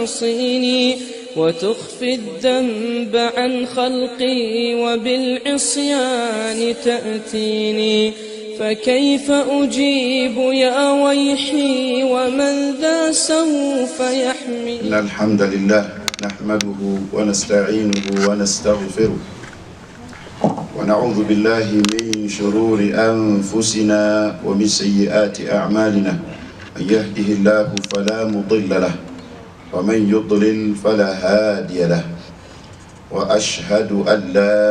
تعصيني وتخفي الذنب عن خلقي وبالعصيان تأتيني فكيف أجيب يا ويحي ومن ذا سوف يحمي. إن الحمد لله نحمده ونستعينه ونستغفره ونعوذ بالله من شرور أنفسنا ومن سيئات أعمالنا من يهده الله فلا مضل له ومن يضلل فلا هادي له وأشهد أن لا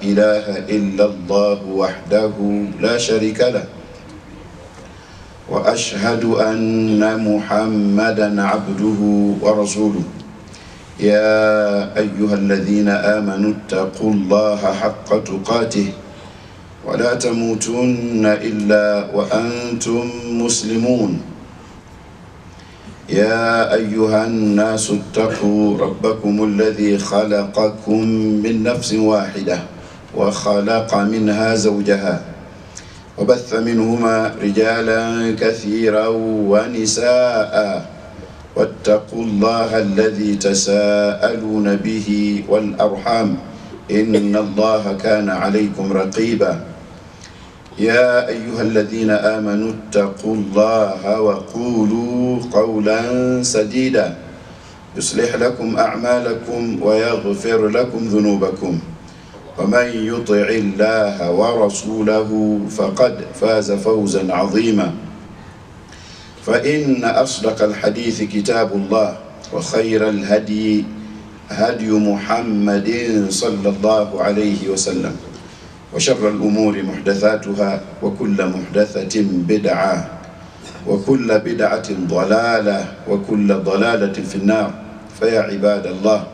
إله إلا الله وحده لا شريك له وأشهد أن محمدا عبده ورسوله يا أيها الذين آمنوا اتقوا الله حق تقاته ولا تموتن إلا وأنتم مسلمون يا أيها الناس اتقوا ربكم الذي خلقكم من نفس واحدة وخلق منها زوجها وبث منهما رجالا كثيرا ونساء واتقوا الله الذي تساءلون به والأرحام إن الله كان عليكم رقيبا يا أيها الذين آمنوا اتقوا الله وقولوا قولا سديدا يصلح لكم أعمالكم ويغفر لكم ذنوبكم ومن يطع الله ورسوله فقد فاز فوزا عظيما فإن أصدق الحديث كتاب الله وخير الهدي هدي محمد صلى الله عليه وسلم وشر الأمور محدثاتها وكل محدثة بدعة وكل بدعة ضلالة وكل ضلالة في النار فيا عباد الله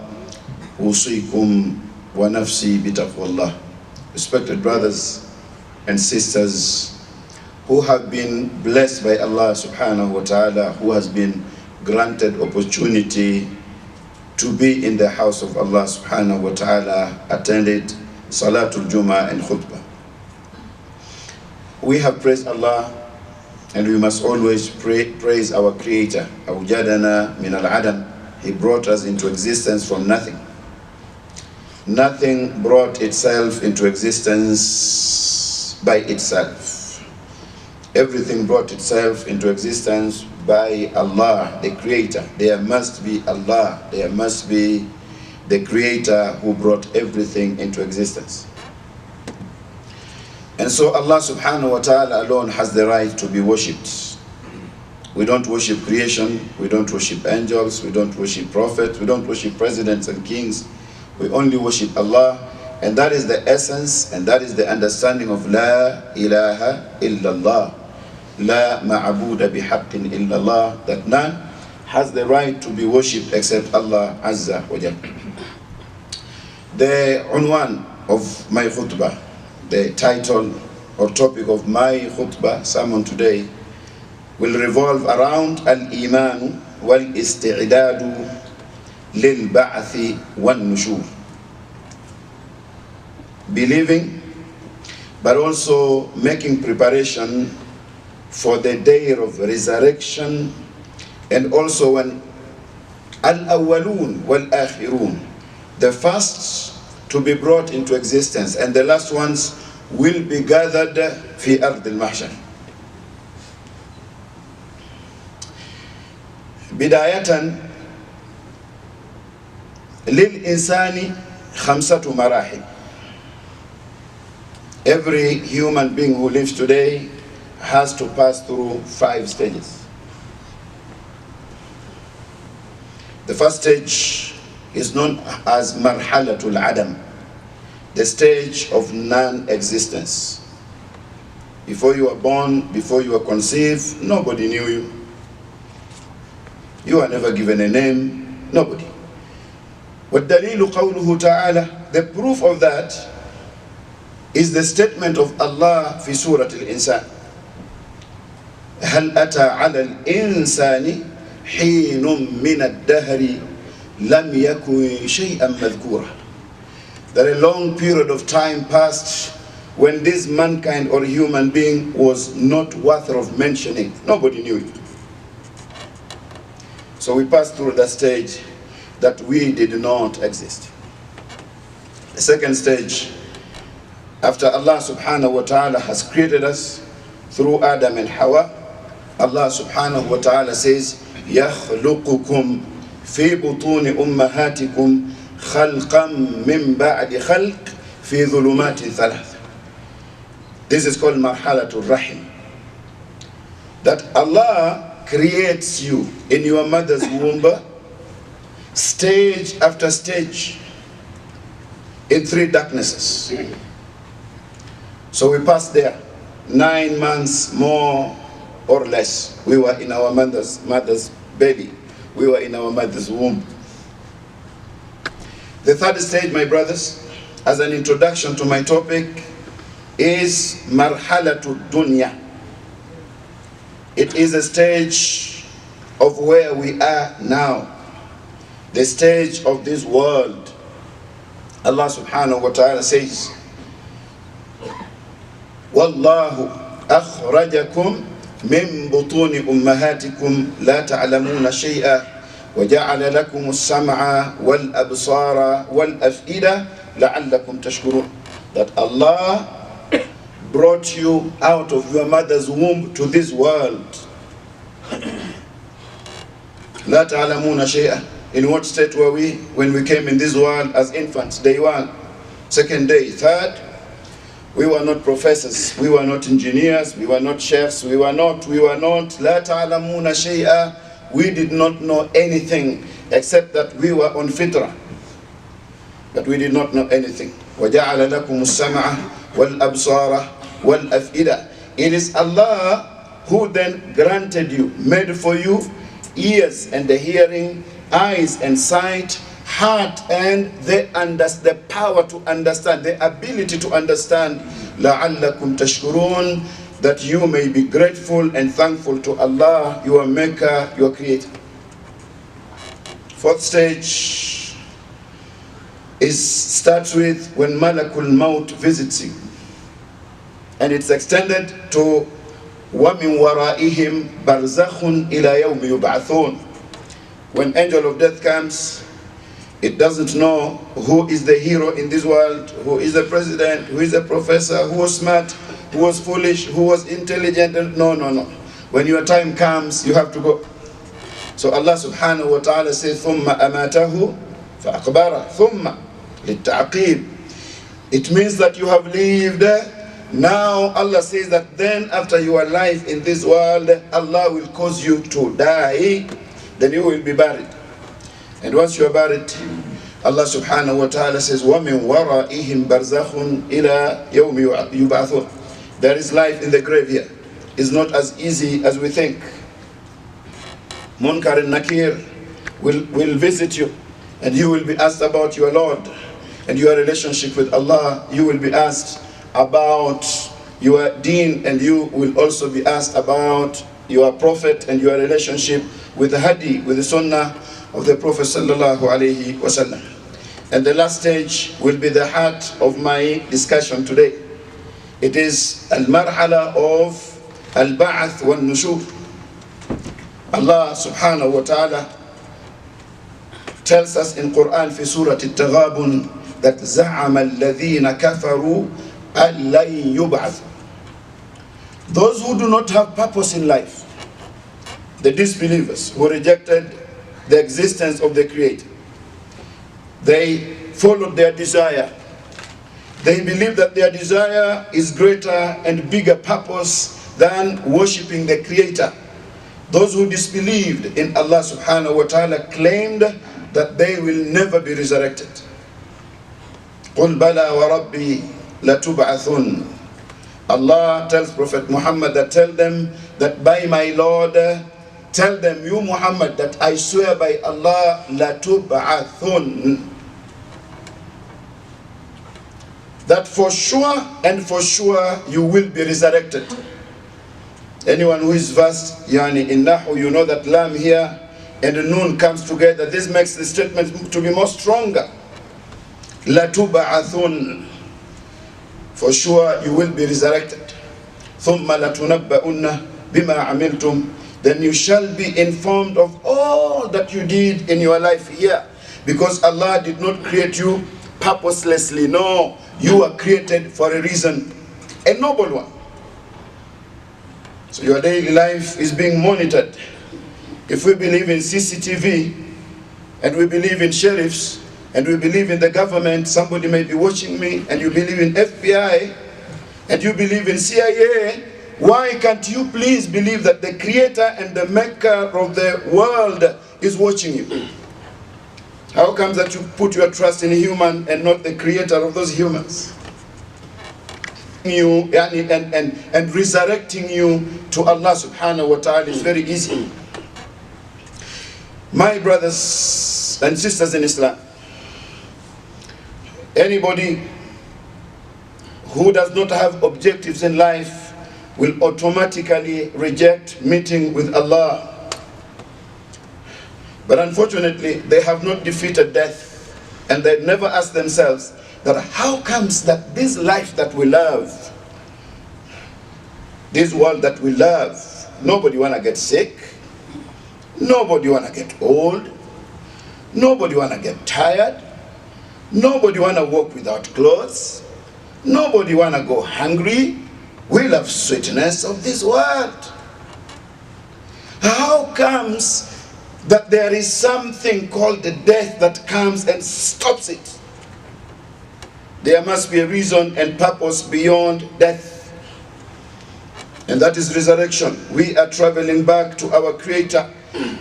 أوصيكم ونفسي بتقوى الله. Respected brothers and sisters who have been blessed by Allah subhanahu wa ta'ala, who has been granted opportunity to be in the house of Allah subhanahu wa ta'ala, attended Salatul Jummah and Khutbah. We have praised Allah and we must always praise our Creator. Awjadana min al-adam. He brought us into existence from nothing. Nothing brought itself into existence by itself. Everything brought itself into existence by Allah, the Creator. There must be Allah, there must be the Creator who brought everything into existence. And so Allah subhanahu wa ta'ala alone has the right to be worshipped. We don't worship creation, we don't worship angels, we don't worship prophets, we don't worship presidents and kings. We only worship Allah, and that is the essence and that is the understanding of La ilaha illallah. La ma'abuda bihaqqin illallah, that none has the right to be worshipped except Allah Azza wa Jalla. The unwan of my khutbah, the title or topic of my khutbah sermon today will revolve around al-iman wal-isti'dadu lil-ba'thi wan-nushur. Believing, but also making preparation for the day of resurrection, and also when al-awwalun wal-akhirun, the first to be brought into existence and the last ones will be gathered fi ard al-mahshar. Bidayatan lil insani khamsatu marahil. Every human being who lives today has to pass through 5 stages. The first stage is known as marhalatul adam, the stage of non-existence. Before you were born, before you were conceived, nobody knew you. You were never given a name, nobody. وَالدَّلِيلُ قَوْلُهُ تَعَالَى. The proof of that is the statement of Allah في سورة الإنسان. هل أتى على الإنسان حين من الدهر لم يكن شيئا مذكورا. That a long period of time passed when this mankind or human being was not worth of mentioning. Nobody knew it. So we passed through that stage that we did not exist. The second stage, after Allah subhanahu wa ta'ala has created us through Adam and Hawa, Allah subhanahu wa ta'ala says, يَخْلُقُكُمْ فِي بُطُونِ أُمَّهَاتِكُمْ خَلْقًا مِّن بَعْدِ خَلْقٍ فِي ظُلُمَاتٍ ثَلَاثٍ. This is called Marhalatul Rahim. That Allah creates you in your mother's womb, stage after stage, in 3 darknesses. So we passed there 9 months more or less. We were in our mother's belly. We were in our mother's womb. The third stage, my brothers, as an introduction to my topic, is Marhalatul Dunya. It is a stage of where we are now, the stage of this world. Allah subhanahu wa ta'ala says, وَاللَّهُ أَخْرَجَكُمْ مِنْ بُطُونِ أُمَّهَاتِكُمْ لَا تَعْلَمُونَ شَيْئًا وَجَعَلَ لَكُمُ السَّمْعَ وَالْأَبْصَارَ وَالْأَفْئِدَةَ لَعَلَّكُمْ تَشْكُرُونَ. That Allah brought you out of your mother's womb to this world. لا تعلمون شيئا. In what state were we when we came in this world as infants? Day 1, second day, third. We were not professors, we were not engineers, we were not chefs, we were not. لا تعلمون شيئا. We did not know anything except that we were on fitrah. But we did not know anything. وَجَعَلَ لَكُمُ السَّمْعَ وَالْأَبْصَارَ وَالْأَفْئِدَةَ. It is Allah who then granted you, made for you ears and the hearing, eyes and sight, heart and the power to understand, the ability to understand. لَعَلَّكُمْ تَشْكُرُونَ. That you may be grateful and thankful to Allah, your Maker, your Creator. Fourth stage starts with when Malakul Maut visits you. And it's extended to وَمِنْ وَرَائِهِمْ بَرْزَخٌ إِلَى يَوْمِ يُبْعَثُونَ. When angel of death comes, it doesn't know who is the hero in this world, who is the president, who is the professor, who was smart, who was foolish, who was intelligent. No. When your time comes, you have to go. So Allah subhanahu wa ta'ala says, ثُمَّ أَمَاتَهُ فَأَقْبَرَهُ ثُمَّ لِلتَّعْقِيبِ. It means that you have lived. Now Allah says that then after your life in this world, Allah will cause you to die. Then you will be buried. And once you are buried, Allah subhanahu wa ta'ala says, وَمِنْ وَرَائِهِمْ بَرْزَخٌ إِلَى يَوْمِ يُبْعَثُونَ. There is life in the grave here. It's not as easy as we think. Munkar and Nakir will visit you, and you will be asked about your Lord and your relationship with Allah. You will be asked about your deen, and you will also be asked about your Prophet and your relationship with the Hadi, with the Sunnah of the Prophet sallallahu alaihi wasallam. And the last stage will be the heart of my discussion today. It is al-marhala of al-ba'ath wal-nushur. Allah subhanahu wa ta'ala tells us in Quran fi surah al-Taghabun that za'ama alladhina kafaru an-lan yub'ath. Those who do not have purpose in life, the disbelievers who rejected the existence of the Creator, they followed their desire. They believe that their desire is greater and bigger purpose than worshipping the Creator. Those who disbelieved in Allah subhanahu wa ta'ala claimed that they will never be resurrected. قُلْ بَلَا وَرَبِّي لَتُبْعَثُنَّ. Allah tells Prophet Muhammad that tell them that by my Lord, tell them, you Muhammad, that I swear by Allah, لَتُبْعَثُنَّ. That for sure you will be resurrected. Anyone who is versed in Nahu, you know that lam here and the noon comes together. This makes the statement to be more stronger. لَتُبْعَثُنَّ. For sure you will be resurrected. ثُمَّ لَتُنَبَّؤُنَّ بِمَا عَمِلْتُمْ. then you shall be informed of all that you did in your life here. Because Allah did not create you purposelessly. No, you are created for a reason, a noble one. So your daily life is being monitored. If we believe in CCTV, and we believe in sheriffs, and we believe in the government, somebody may be watching me, and you believe in FBI, and you believe in CIA, why can't you please believe that the creator and the maker of the world is watching you? How comes that you put your trust in a human and not the creator of those humans? You and resurrecting you to Allah subhanahu wa ta'ala is very easy. My brothers and sisters in Islam, anybody who does not have objectives in life will automatically reject meeting with Allah. But unfortunately, they have not defeated death, and they never ask themselves that how comes that this life that we love, this world that we love, nobody wanna get sick, nobody wanna get old, nobody wanna get tired, nobody wanna walk without clothes, nobody wanna go hungry. We love sweetness of this world. How comes that there is something called the death that comes and stops it? There must be a reason and purpose beyond death, and that is resurrection. We are traveling back to our Creator,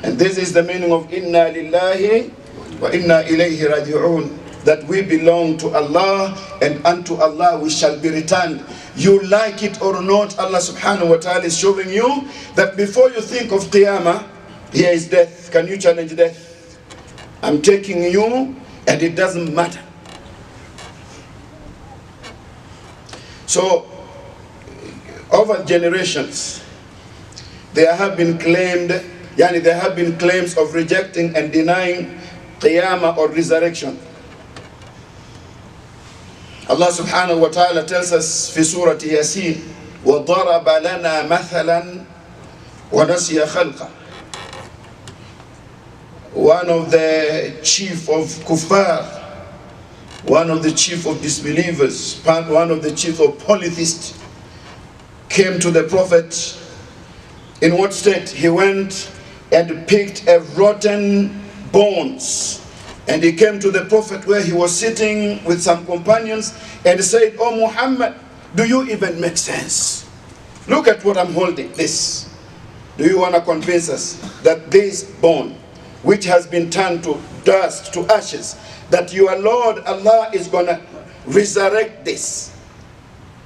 and this is the meaning of Inna Lillahi wa Inna Ilayhi Raji'un, that we belong to Allah, and unto Allah we shall be returned. You like it or not, Allah subhanahu wa ta'ala is showing you that before you think of Qiyamah, here is death. Can you challenge death? I'm taking you, and it doesn't matter. So, over generations, there have been claims of rejecting and denying Qiyamah or resurrection. Allah subhanahu wa ta'ala tells us في سورة ياسين وَضَرَبَ لَنَا مَثَلًا وَنَسِيَ خَلْقًا. One of the chief of kuffar, one of the chief of disbelievers, one of the chief of polytheists, came to the Prophet. In what state? He went and picked a rotten bones, and he came to the Prophet where he was sitting with some companions and said, "Oh Muhammad, do you even make sense? Look at what I'm holding, this. Do you want to convince us that this bone, which has been turned to dust, to ashes, that your Lord Allah is going to resurrect this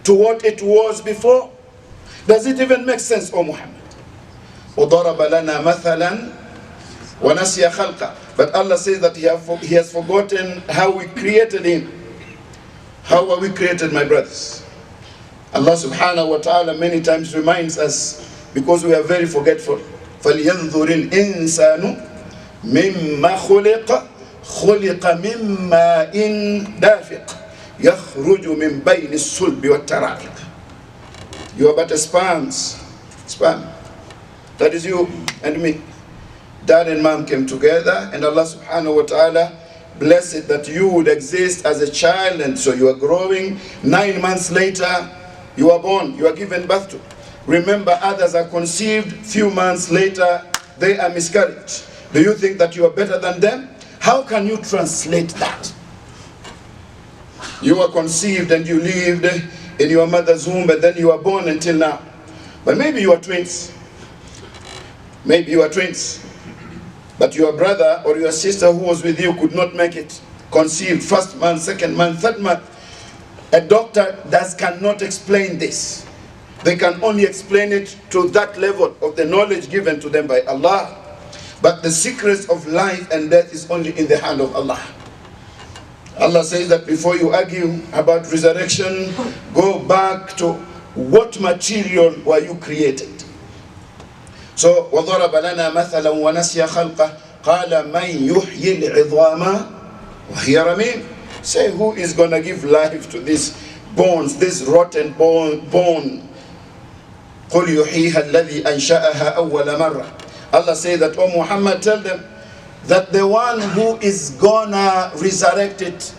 to what it was before? Does it even make sense, O Muhammad?" وَضَرَبَ لَنَا مَثَلًا وَنَسِيَ خَلْقًا. But Allah says that he has forgotten how we created him. How are we created, my brothers? Allah subhanahu wa ta'ala many times reminds us, because we are very forgetful. فَلْيَنْظُرِ الْإِنسَانُ مِمَّا خُلِقَ خُلِقَ مِمَّا إِن دَافِقٍ يَخْرُجُ مِنْ بَيْنِ الصُّلْبِ وَالتَّرَائِقِ. You are but a sperm. That is you and me. Dad and mom came together, and Allah subhanahu wa ta'ala blessed it that you would exist as a child, and so you are growing. 9 months later, you are born, you are given birth to. Remember, others are conceived, few months later, they are miscarried. Do you think that you are better than them? How can you translate that? You were conceived and you lived in your mother's womb, and then you are born until now. But maybe you are twins. Maybe you are twins. But your brother or your sister who was with you could not make it. Conceived, first month, second month, third month. A doctor cannot explain this. They can only explain it to that level of the knowledge given to them by Allah. But the secrets of life and death is only in the hand of Allah. Allah says that before you argue about resurrection, go back to what material were you created. So, وَضَرَبَ لَنَا مَثَلًا وَنَسْيَ خَلْقَهُ قَالَ مَنْ يُحْيِي الْعِظَامَ وَهِيَ رَمِيمٌ. Say, who is going to give life to these bones, this rotten bone? قُلْ يُحْيِيهَا الَّذِي أَنْشَأَهَا أَوَّلَ مَرَّةٍ. Allah says that, O Muhammad, tell them that the one who is gonna resurrect it,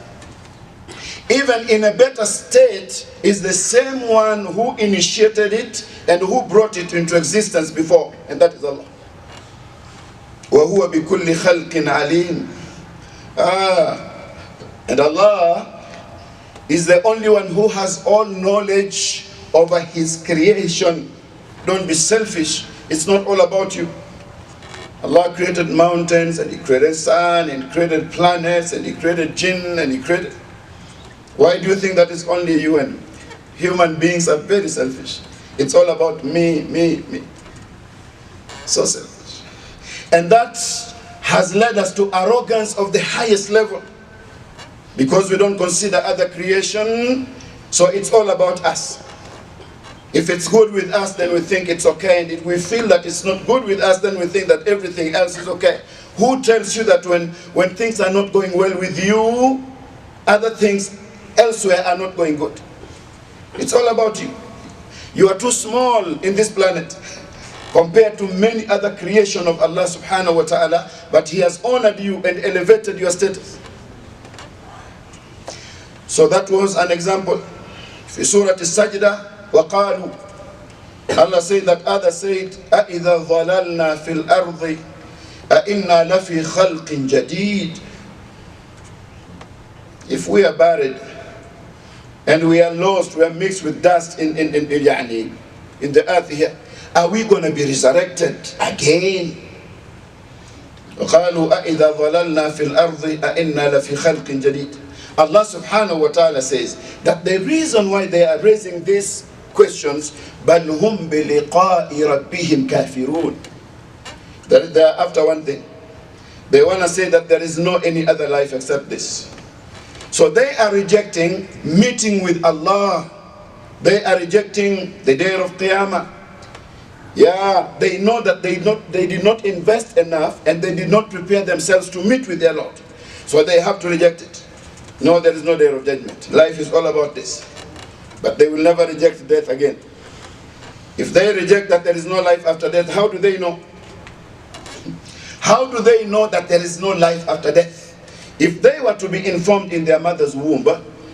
even in a better state, is the same one who initiated it and who brought it into existence before, and that is Allah. وَهُوَ بِكُلِّ خَلْقٍ عَلِيمٍ. And Allah is the only one who has all knowledge over His creation. Don't be selfish. It's not all about you. Allah created mountains, and He created sun, and He created planets, and He created jinn, and He created... Why do you think that it's only you? And human beings are very selfish. It's all about me, me, me. So selfish. And that has led us to arrogance of the highest level, because we don't consider other creation, so it's all about us. If it's good with us, then we think it's okay, and if we feel that it's not good with us, then we think that everything else is okay. Who tells you that when things are not going well with you, other things elsewhere are not going good? It's all about you. You are too small in this planet compared to many other creation of Allah subhanahu wa ta'ala, but He has honored you and elevated your status. So that was an example. في سورة السجدة وقالوا, Allah said that others said, أَإِذَا ضَلَلْنَا فِي الْأَرْضِ أَإِنَّا لَفِي خَلْقٍ جَدِيدٍ. If we are buried and we are lost, we are mixed with dust in the earth here, are we going to be resurrected again? وقالوا أَإِذَا ضَلَلْنَا فِي الْأَرْضِ أَإِنَّا لَفِي خَلْقٍ جَدِيدٍ. Allah subhanahu wa ta'ala says that the reason why they are raising these questions, بَلْ هُمْ بِلِقَاءِ رَبِّهِمْ كَافِرُونَ. That they are after one thing. They want to say that there is no any other life except this. So they are rejecting meeting with Allah. They are rejecting the day of Qiyamah. Yeah, they know that they did not invest enough, and they did not prepare themselves to meet with their Lord. So they have to reject it. No, there is no day of judgment. Life is all about this. But they will never reject death again. If they reject that there is no life after death, how do they know? How do they know that there is no life after death? If they were to be informed in their mother's womb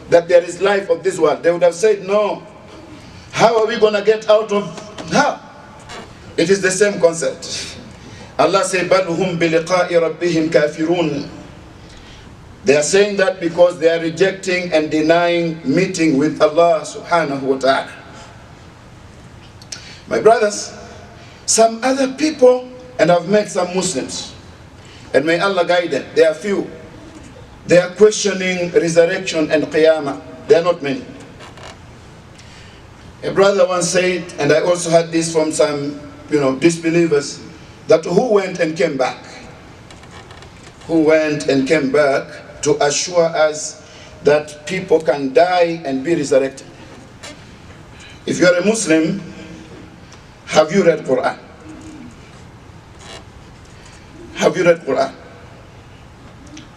that there is life of this world, they would have said, no. How are we going to get out of... How? It is the same concept. Allah said, بَلْ هُمْ بِلِقَاءِ رَبِّهِمْ كَافِرُونَ. They are saying that because they are rejecting and denying meeting with Allah subhanahu wa ta'ala. My brothers, some other people, and I've met some Muslims, and may Allah guide them, there are few. They are questioning resurrection and qiyamah. They are not many. A brother once said, and I also had this from some disbelievers, that who went and came back? Who went and came back to assure us that people can die and be resurrected? If you are a Muslim, have you read Quran? Have you read Quran?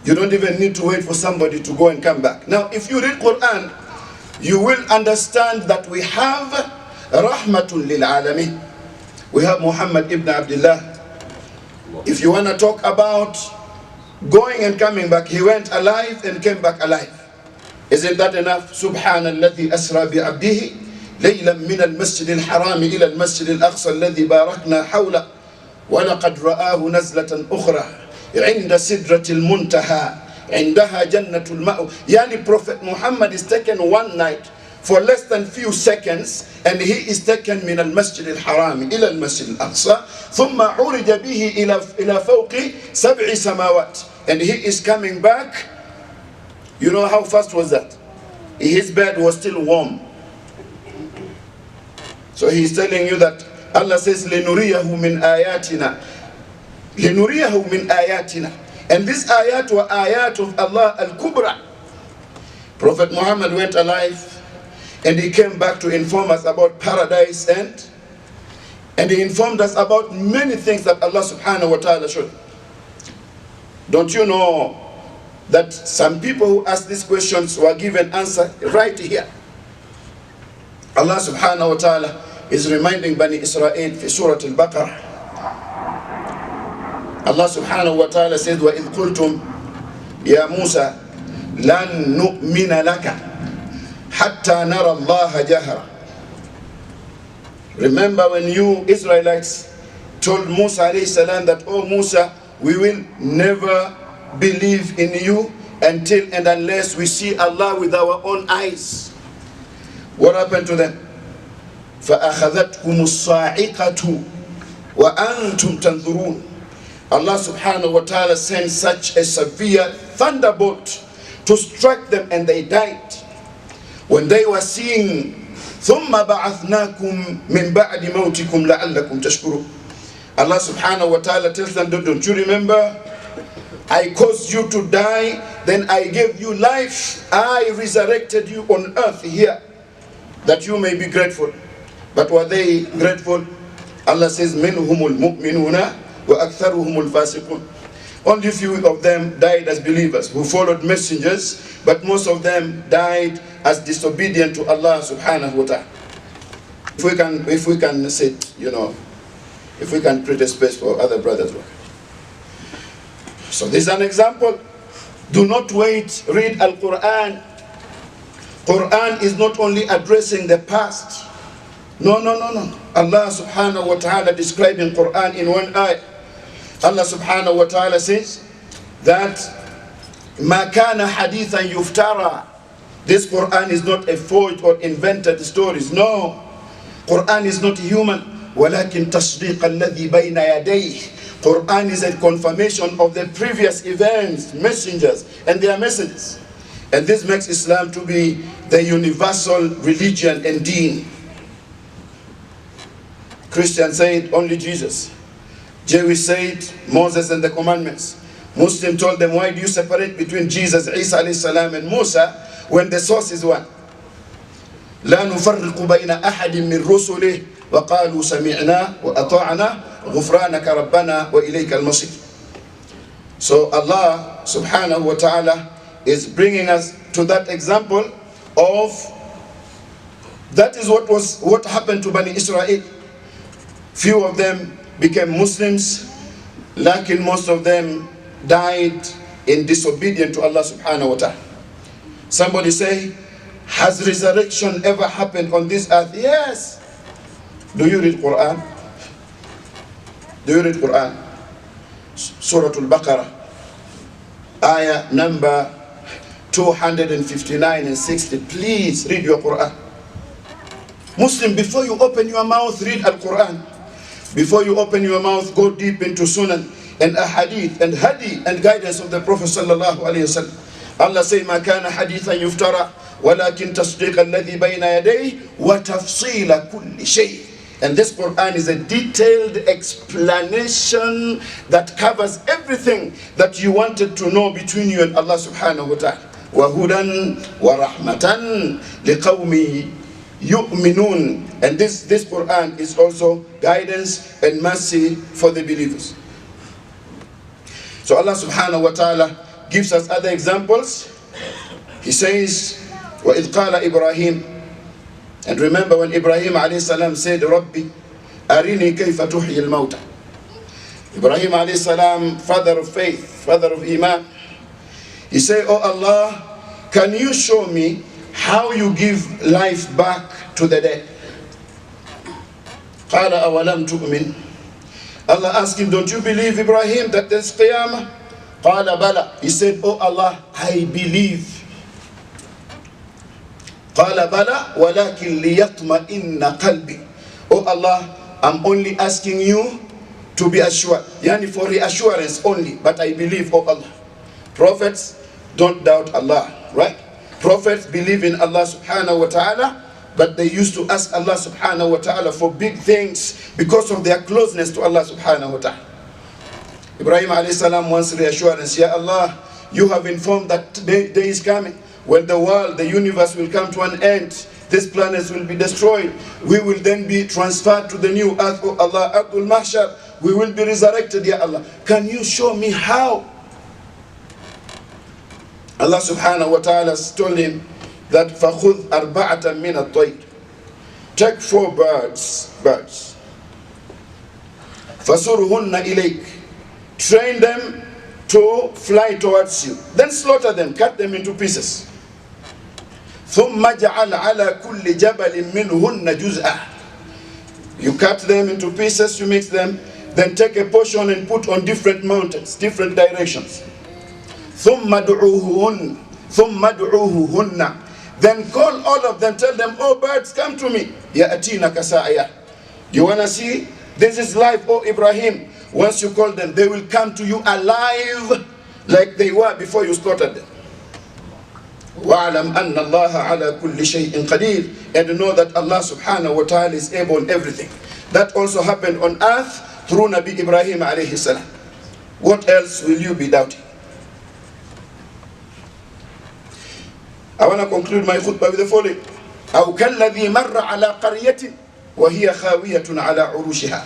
You don't even need to wait for somebody to go and come back. Now, if you read Quran, you will understand that we have Rahmatun lil Alamin. We have Muhammad ibn Abdullah. If you want to talk about going and coming back, he went alive and came back alive. Isn't that enough? Subhanalladhi asra bi'abdihi laylan min al-masjid al-haram ila al-masjid al-aqsa alladhi barakna hawla wa laqad ra'ahu nazlatan ukhra 'inda sidratil muntaha 'indaha jannatul ma'wa. Yani Prophet Muhammad is taken one night for less than few seconds, and he is taken min al-masjid al-haram ila al-masjid al-aqsa thumma 'urija bihi ila fawqi sab'i samawat. And he is coming back. You know how fast was that? His bed was still warm. So he is telling you that Allah says, لِنُرِيَهُ مِنْ آيَاتِنَا لِنُرِيَهُ مِنْ آيَاتِنَا. And this ayat were ayat of Allah al-Kubra. Prophet Muhammad went alive, and he came back to inform us about paradise, and he informed us about many things that Allah subhanahu wa ta'ala showed. Don't you know that some people who asked these questions were given answer right here? Allah subhanahu wa ta'ala is reminding Bani Israel in Surah Al-Baqarah. Allah subhanahu wa ta'ala says, وَإِذْ قُلْتُمْ يَا مُوسَى لَن نُؤْمِنَ لَكَ حَتَّى نَرَى اللَّهَ جَهْرًا. Remember when you Israelites told Musa alayhi salam that, oh Musa, we will never believe in you until and unless we see Allah with our own eyes. What happened to them? فَأَخَذَتْكُمُ الصَّاعِقَةُ وَأَنْتُمْ تَنْظُرُونَ. Allah subhanahu wa ta'ala sent such a severe thunderbolt to strike them, and they died. When they were seeing, ثُمَّ بَعَثْنَاكُمْ مِنْ بَعْدِ مَوْتِكُمْ لَعَلَّكُمْ تَشْكُرُونَ. Allah subhanahu wa ta'ala tells them, don't you remember? I caused you to die, then I gave you life. I resurrected you on earth here, that you may be grateful. But were they grateful? Allah says, مِنْهُمُ الْمُؤْمِنُونَ وَأَكْثَرُهُمُ الْفَاسِقُونَ. Only few of them died as believers who followed messengers, but most of them died as disobedient to Allah subhanahu wa ta'ala. If we can sit, if we can create a space for other brothers. So this is an example. Do not wait, read Al-Quran. Quran is not only addressing the past. No. Allah subhanahu wa ta'ala describing Quran in one ayah. Allah subhanahu wa ta'ala says that مَا كَانَ حَدِيثًا يُفْتَرَى. This Quran is not a forged or invented stories. No. Quran is not human. وَلَكِنْ تَصْدِيقَ الَّذِي بَيْنَ يَدَيْهِ. Quran is a confirmation of the previous events, messengers, and their messages. And this makes Islam to be the universal religion and deen. Christians said only Jesus. Jewish said Moses and the commandments. Muslim told them, why do you separate between Jesus, Isa alayhi salam, and Musa when the source is one? لا نفرق بين أحد من رسله وقالوا سمعنا وأطعنا غفرانك ربنا وإليك المصير. So Allah subhanahu wa ta'ala is bringing us to that example of that is what happened to Bani Israel. Few of them became Muslims, lakin most of them died in disobedience to Allah subhanahu wa ta'ala. Somebody say, has resurrection ever happened on this earth? Yes. Do you read Quran? Do you read Quran? Surah Al-Baqarah, ayah number 259 and 60. Please read your Quran. Muslim, before you open your mouth, read Al-Quran. Before you open your mouth, go deep into Sunan and Ahadith and Hadi and guidance of the Prophet sallallahu alaihi wasallam. Allah say, مَا كَانَ حَدِيثًا يُفْتَرَى وَلَكِنْ تَصْدِيقَ الَّذِي بَيْنَ يَدَيْهِ وَتَفْصِيلَ كُلِّ شَيْءٍ. And this Quran is a detailed explanation that covers everything that you wanted to know between you and Allah subhanahu wa ta'ala. وَهُدًى وَرَحْمَةً لِقَوْمِ يُؤْمِنُونَ. And this Quran is also guidance and mercy for the believers. So Allah subhanahu wa ta'ala gives us other examples. He says, وَإِذْ قَالَ إِبْرَاهِيمُ. And remember when Ibrahim alayhi salam said, Rabbi, arini kayfa tuhyi al-mawta. Ibrahim alayhi salam, father of faith, father of iman. He said, oh Allah, can you show me how you give life back to the dead? قَالَ أَوَلَمْ تُؤْمِنْ. Allah asked him, don't you believe, Ibrahim, that there's Qiyamah? قَالَ بَلَى. He said, oh Allah, I believe. قَالَ بَلَى وَلَكِنْ لِيَطْمَئِنَّ قَلْبِي. Oh Allah, I'm only asking you to be assured. Yani for reassurance only, but I believe, oh Allah. Prophets don't doubt Allah, right? Prophets believe in Allah subhanahu wa ta'ala, but they used to ask Allah subhanahu wa ta'ala for big things because of their closeness to Allah subhanahu wa ta'ala. Ibrahim alayhi salam wants reassurance. Ya Allah, you have informed that day is coming when the world, the universe will come to an end. This planet will be destroyed. We will then be transferred to the new earth, oh Allah, Ardul Mahshar. We will be resurrected, Ya Allah. Can you show me how? Allah subhanahu wa ta'ala told him that فَخُذْ أَرْبَعَةً مِنَ الطَّيْرِ. take 4 birds. فَصُرْهُنَّ إِلَيْكَ, train them to fly towards you. Then slaughter them, cut them into pieces. ثُمَّ جَعَلْ عَلَى كُلِّ جَبَلٍ مِّنْهُنَّ جُزْءًا. You cut them into pieces, you mix them, then take a portion and put on different mountains, different directions. ثُمَّ دُعُوهُنَّ. Then call all of them, tell them, oh birds, come to me. يَأْتِينَ كَسَائِيَةً. You want to see? This is life, oh Ibrahim. Once you call them, they will come to you alive like they were before you slaughtered them. وَعْلَمْ أَنَّ اللَّهَ عَلَى كُلِّ شَيْءٍ قَدِيرٍ. And know that Allah subhanahu wa ta'ala is able on everything. That also happened on earth through Nabi Ibrahim alayhi salam. What else will you be doubting? I want to conclude my khutbah with the following. أَوْ كَالَّذِي مَرَّ عَلَى قَرْيَةٍ وَهِيَ خَاوِيَةٌ عَلَى عُرُوشِهَا.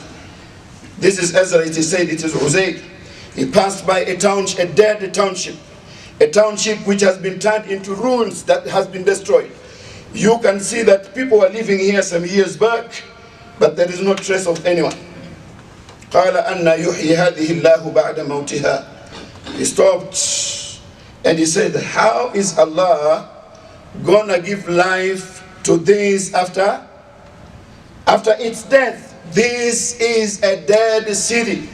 This is Ezra, it is said, it is Uzayd. He passed by a township, a dead township. A township which has been turned into ruins, that has been destroyed. You can see that people were living here some years back, but there is no trace of anyone. قَالَ أَنَّا يُحْيِي هَذِهِ اللَّهُ بَعْدَ مَوْتِهَا. He stopped and he said, how is Allah gonna give life to this after its death? This is a dead city.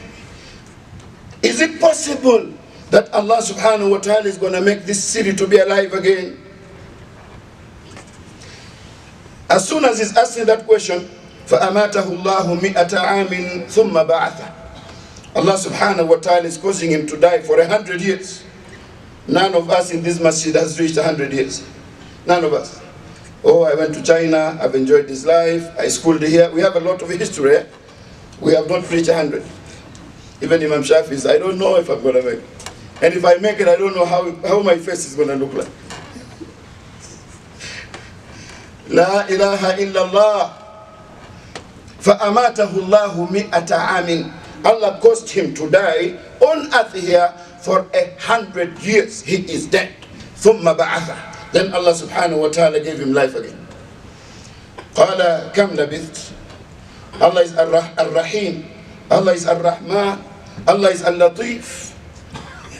Is it possible that Allah subhanahu wa ta'ala is going to make this city to be alive again? As soon as he's asking that question, فَأَمَاتَهُ اللَّهُ مِئَةَ عَامٍ ثُمَّ بَعَثَهُ. Allah subhanahu wa ta'ala is causing him to die for 100 years. None of us in this masjid has reached 100 years. None of us. Oh, I went to China, I've enjoyed this life, I schooled here. We have a lot of history. Eh? We have not reached 100. Even Imam Shafi says, I don't know if I'm going to make it. And if I make it, I don't know how my face is going to look like. La ilaha illallah. فَأَمَاتَهُ اللَّهُ مِئَةَ عَامٍ. Allah caused him to die on earth here for 100 years. He is dead. ثُمَّ بَعَثَهُ. Then Allah subhanahu wa ta'ala gave him life again. قَالَ كَمْ لَبِثْتَ. Allah is Ar-Rahim. Allah is Ar-Rahman. Allah is Al-Latif.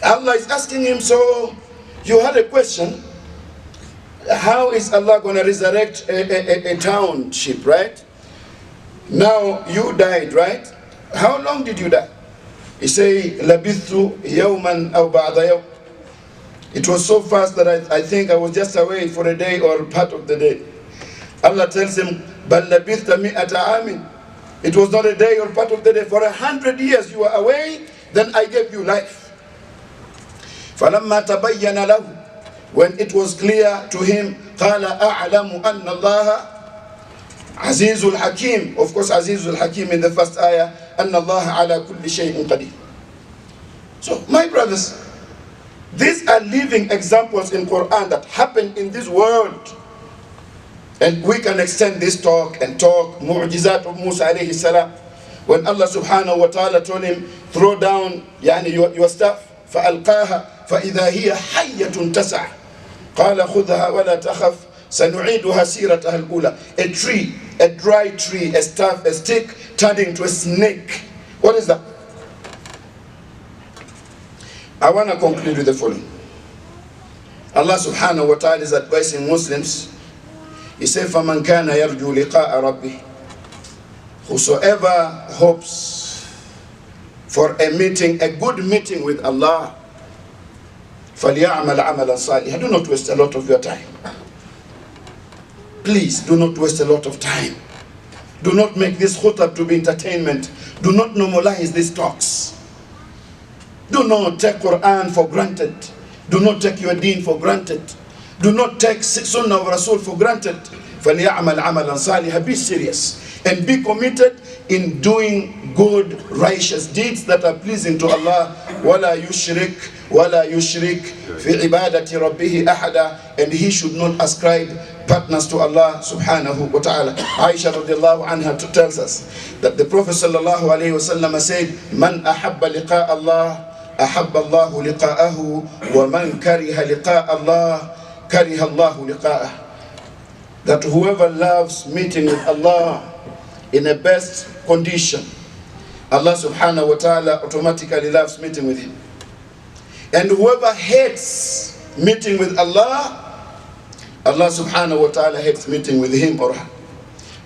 Allah is asking him, so you had a question. How is Allah going to resurrect a township, right? Now you died, right? How long did you die? He say, لَبِثْتُ يَوْمًا أَوْ بَعْضَ يَوْمٍ. It was so fast that I think I was just away for a day or part of the day. Allah tells him, بَلْ لَبِثْتَ مِئَةَ عَامٍ. It was not a day or part of the day. For 100 years you were away, then I gave you life. فَلَمَّا تَبَيَّنَ لَهُ. When it was clear to him, قَالَ أَعْلَمُ أَنَّ اللَّهَ عَزِيزُ الْحَكِيمُ. Of course, Aziz al-Hakim in the first ayah, أَنَّ اللَّهَ عَلَى كُلِّ شَيْءٍ قَدِيرٌ. So, my brothers, these are living examples in Quran that happen in this world. And we can extend this talk and talk mu'jizat of Musa alayhi salam. When Allah subhanahu wa ta'ala told him, throw down your stuff, فَأَلْقَاهَ فَإِذَا هِيَ حَيَّةٌ تَسْعَى قَالَ خُذْهَا وَلَا تَخَفْ سَنُعِيدُهَا سِيرَتَهَا الْأُولَى. A tree, a dry tree, a staff, a stick turned into a snake. What is that? I want to conclude with the following. Allah subhanahu wa ta'ala is advising Muslims. He said, فَمَنْ كَانَ يَرْجُو لِقَاءَ رَبِّهِ. Whosoever hopes for a meeting, a good meeting with Allah, فَلْيَعْمَلْ عَمَلًا صَالِحًا. Do not waste a lot of your time. Please, do not waste a lot of time. Do not make this khutbah to be entertainment. Do not normalize these talks. Do not take Quran for granted. Do not take your deen for granted. Do not take Sunnah of Rasul for granted. فَلْيَعْمَلْ عَمَلًا صَالِحًا. Be serious and be committed in doing good, righteous deeds that are pleasing to Allah. وَلَا يُشْرِكْ فِي عِبَادَةِ رَبِّهِ أَحَدًا. And he should not ascribe partners to Allah subhanahu wa ta'ala. Aisha radiallahu anha tells us that the Prophet sallallahu alayhi wa sallam said, مَنْ أَحَبَّ لِقَاءَ اللَّهِ أَحَبَّ اللَّهُ لِقَاءَهُ وَمَنْ كَرِهَ لِقَاءَ اللَّهِ كَرِهَ اللَّهُ لِقَاءَهُ. that whoever loves meeting with Allah in a best condition, Allah subhanahu wa ta'ala automatically loves meeting with him. And whoever hates meeting with Allah, Allah subhanahu wa ta'ala hates meeting with him or her.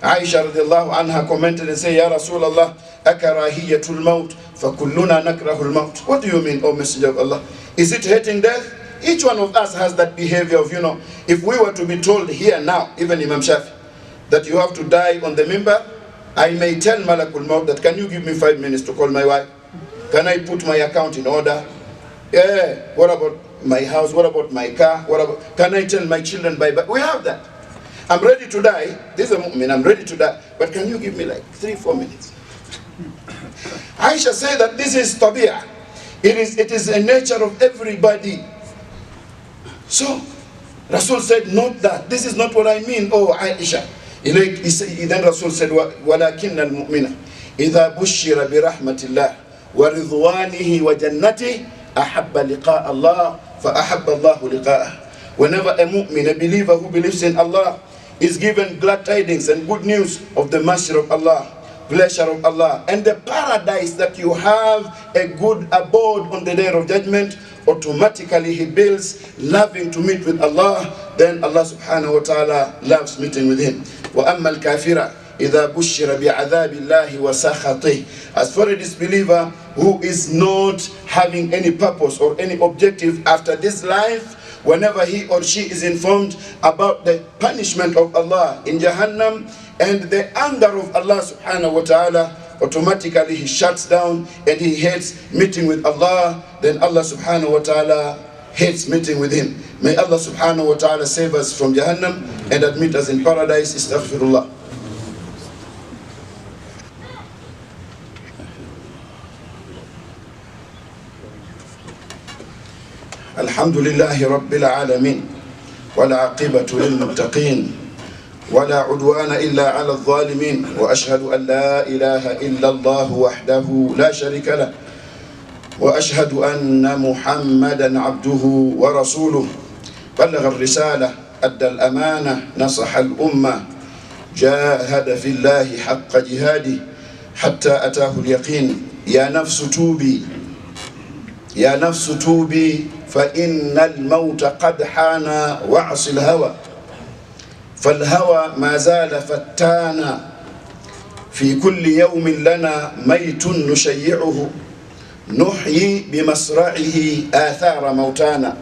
Aisha radiallahu anha commented and said, Ya Rasulullah, akarahiyatul maut, fakulluna nakrahul maut. What do you mean, O Messenger of Allah? Is it hating death? Each one of us has that behavior of, if we were to be told here now, even Imam Shafi, that you have to die on the mimbar, I may tell Malakul Maut that, can you give me 5 minutes to call my wife? Can I put my account in order? Yeah, what about my house? What about my car? Can I tell my children bye-bye? We have that. I'm ready to die. This is a mu'min, I'm ready to die. But can you give me like 3-4 minutes? Aisha said that this is tabi'ah. It is a nature of everybody. So, Rasul said, not that. This is not what I mean, oh Aisha. Then Rasul said, وَلَكِنَّ الْمُؤْمِنَ إِذَا بُشِّرَ بِرَحْمَةِ اللَّهِ وَرِضْوَانِهِ وَجَنَّتِهِ أَحَبَّ لِقَاءَ اللَّهِ فَأَحَبَّ اللَّهُ لِقَاءَهُ. Whenever a mu'min, a believer who believes in Allah, is given glad tidings and good news of the mercy of Allah, pleasure of Allah, and the paradise that you have a good abode on the day of judgment, automatically he builds loving to meet with Allah. Then Allah subhanahu wa ta'ala loves meeting with him. وَأَمَّا الْكَافِرَ إِذَا بُشِّرَ بِعَذَابِ اللَّهِ وَسَخَطِهِ. As for a disbeliever who is not having any purpose or any objective after this life, whenever he or she is informed about the punishment of Allah in Jahannam and the anger of Allah subhanahu wa ta'ala, automatically he shuts down and he hates meeting with Allah. Then Allah subhanahu wa ta'ala hates meeting with him. May Allah subhanahu wa ta'ala save us from Jahannam and admit us in paradise. Astaghfirullah. الحمد لله رب العالمين والعاقبة للمتقين ولا عدوان إلا على الظالمين وأشهد أن لا إله إلا الله وحده لا شريك له وأشهد أن محمدا عبده ورسوله بلغ الرسالة أدى الأمانة نصح الأمة جاهد في الله حق جهاده حتى أتاه اليقين يا نفس توبي يا نفس توبي فإن الموت قد حان وعص الهوى فالهوى ما زال فتانا في كل يوم لنا ميت نشيعه نحيي بمصرعه آثار موتانا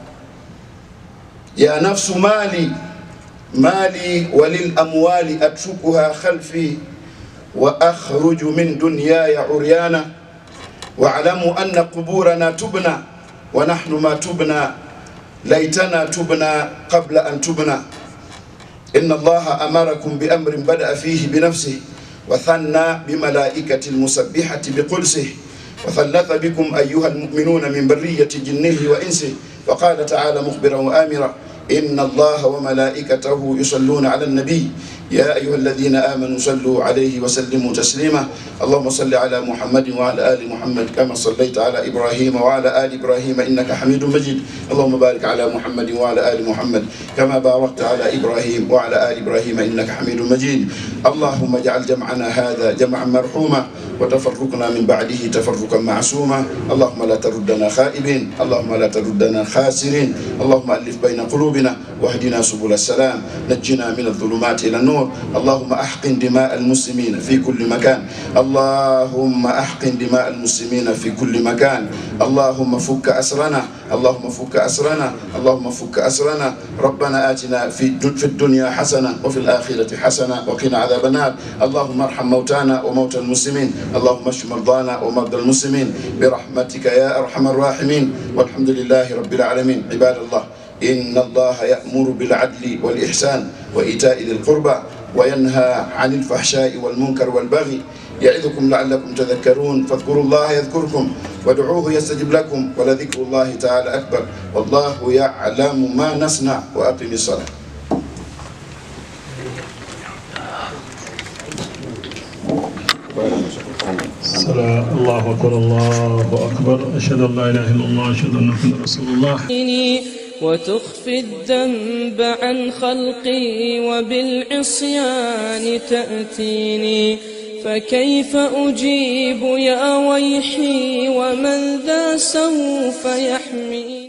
يا نفس مالي وللأموال أتركها خلفي وأخرج من دنياي عريانا واعلموا أن قبورنا تبنى ونحن ما تبنى ليتنا تبنى قبل أن تبنى إن الله أمركم بأمر بدأ فيه بنفسه وثنى بملائكة المسبحة بقدسه وثلث بكم أيها المؤمنون من برية جنه وإنسه فقال تعالى مخبرا وآمرا إن الله وملائكته يصلون على النبي يا أيها الذين آمنوا صلوا عليه وسلموا تسليما اللهم صل على محمد وعلى آل محمد كما صليت على إبراهيم وعلى آل إبراهيم إنك حميد مجيد اللهم بارك على محمد وعلى آل محمد كما باركت على إبراهيم وعلى آل إبراهيم إنك حميد مجيد اللهم اجعل جمعنا هذا جمعا مرحوما وتفرقنا من بعده تفرقا معصوما اللهم لا تردنا خائبين اللهم لا تردنا خاسرين اللهم ألف بين قلوبنا واهدنا سبل السلام نجنا من الظلمات إلى النور اللهم أحقن دماء المسلمين في كل مكان اللهم أحقن دماء المسلمين في كل مكان اللهم فك أسرنا اللهم فك أسرنا اللهم فك أسرنا ربنا آتنا في الدنيا حسنة وفي الآخرة حسنة وقنا عذاب النار اللهم ارحم موتانا وموتى المسلمين اللهم اشف مرضانا ومرضى المسلمين برحمتك يا أرحم الراحمين والحمد لله رب العالمين عباد الله إن الله يأمر بالعدل والإحسان وإيتاء ذي القربى وينهى عن الفحشاء والمنكر والبغي يعظكم لعلكم تذكرون فاذكروا الله يذكركم وادعوه يستجب لكم ولذكر الله تعالى أكبر والله يعلم ما نصنع وأقم الصلاة. الله أكبر الله أكبر أشهد أن لا إله إلا الله أشهد أن محمدا رسول الله. وتخفي الذنب عن خلقي وبالعصيان تأتيني فكيف أجيب يا ويحي ومن ذا سوف يحميني